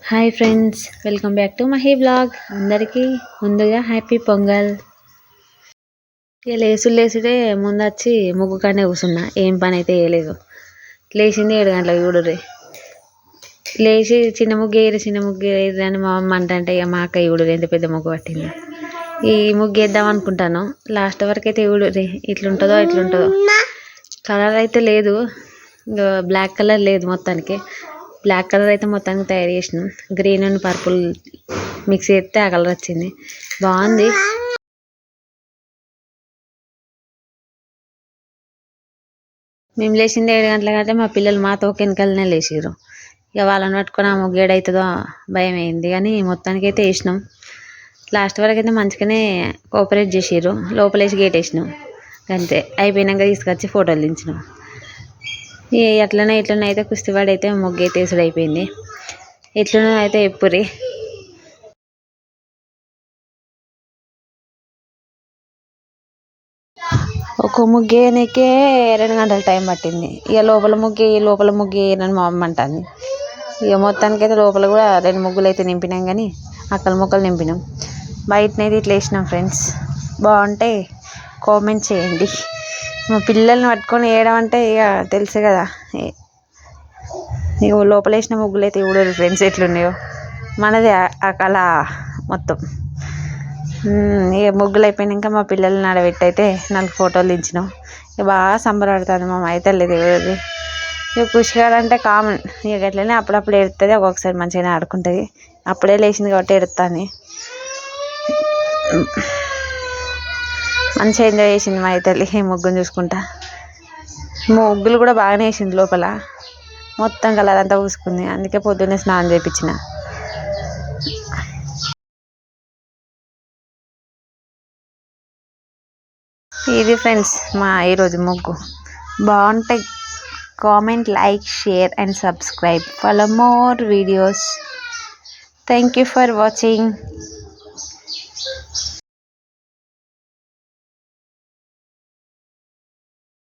Hi friends, welcome back to Mahi blog. అందరికీ ముందుగా happy pongal. ఇక లేసుడే ముందు వచ్చి ముగ్గు కాడనే కూర్చున్నా. ఏం పని అయితే వేయలేదు. లేచింది 7 గంటలకు చూడుర్రి. లేచి చిన్న ముగ్గు వేయరు అని మా అమ్మ అంటే ఇక మా అక్క చూడుర్రి ఎంత పెద్ద ముగ్గు పట్టింది. ఈ ముగ్గు వేద్దాం అనుకుంటాను. లాస్ట్ వరకు అయితే చూడుర్రి ఇట్లుంటుందో కలర్ అయితే లేదు, బ్లాక్ కలర్ లేదు. మొత్తానికి బ్లాక్ కలర్ అయితే మొత్తానికి తయారు చేసినాం. గ్రీన్ అండ్ పర్పుల్ మిక్స్ చేస్తే ఆ కలర్ వచ్చింది, బాగుంది. మేము లేచింది 7 గంటల కంటే మా పిల్లలు మాతో వెనకాలనే లేచారు. ఇక వాళ్ళని పట్టుకొని ఆ ముగ్గు ఏడవుతుందో భయం అయింది, కానీ మొత్తానికి అయితే వేసినాం. లాస్ట్ వరకు అయితే మంచిగానే కోఆపరేట్ చేసారు. లోపలేసి గేట్ వేసినాం, అంతే. అయిపోయినాక తీసుకొచ్చి ఫోటోలు దించినాం. అట్లనే అయితే కుస్తీవాడు అయితే ముగ్గు అయితే వేసుడు అయిపోయింది. ఎట్లనో అయితే ఎప్పురి ఒక ముగ్గు వేయనికే 2 గంటల టైం పట్టింది. ఇక లోపల ముగ్గు వేయనని మా అమ్మ అంటుంది. ఇక మొత్తానికి అయితే లోపల కూడా 2 ముగ్గులు అయితే నింపినాం, కానీ అక్కల ముక్కలు నింపినాం. బయటనైతే ఇట్లా వేసినాం ఫ్రెండ్స్. బాగుంటే కామెంట్ చేయండి. మా పిల్లల్ని పట్టుకొని వేయడం అంటే ఇక తెలుసు కదా. ఇక లోపల వేసిన ముగ్గులు అయితే చూడరు ఫ్రెండ్స్ ఎట్లున్నాయో. మనది ఆ కళ మొత్తం. ఇక ముగ్గులు అయిపోయినాక మా పిల్లల్ని ఆడబెట్టి అయితే 4 ఫోటోలు దించినాం. ఇక బాగా సంబరపడుతుంది మా మైతల్లి దేవుడిది. ఇక పుష్కర్ అంటే కామన్. ఇక అట్లనే అప్పుడప్పుడు ఏడుతుంది, ఒక్కొక్కసారి మంచిగానే ఆడుకుంటుంది. అప్పుడే లేచింది కాబట్టి ఏడుస్తుంది. మంచిగా ఎంజాయ్ చేసింది మా తల్లి ఈ ముగ్గును చూసుకుంటా. ముగ్గులు కూడా బాగానే వేసింది. లోపల మొత్తం కలర్ అంతా పూసుకుంది. అందుకే పొద్దున్నే స్నానం చేయించిన. ఇది ఫ్రెండ్స్ మా ఈరోజు ముగ్గు. బాగుంటాయి. Comment, like, share and subscribe for more videos. Thank you for watching.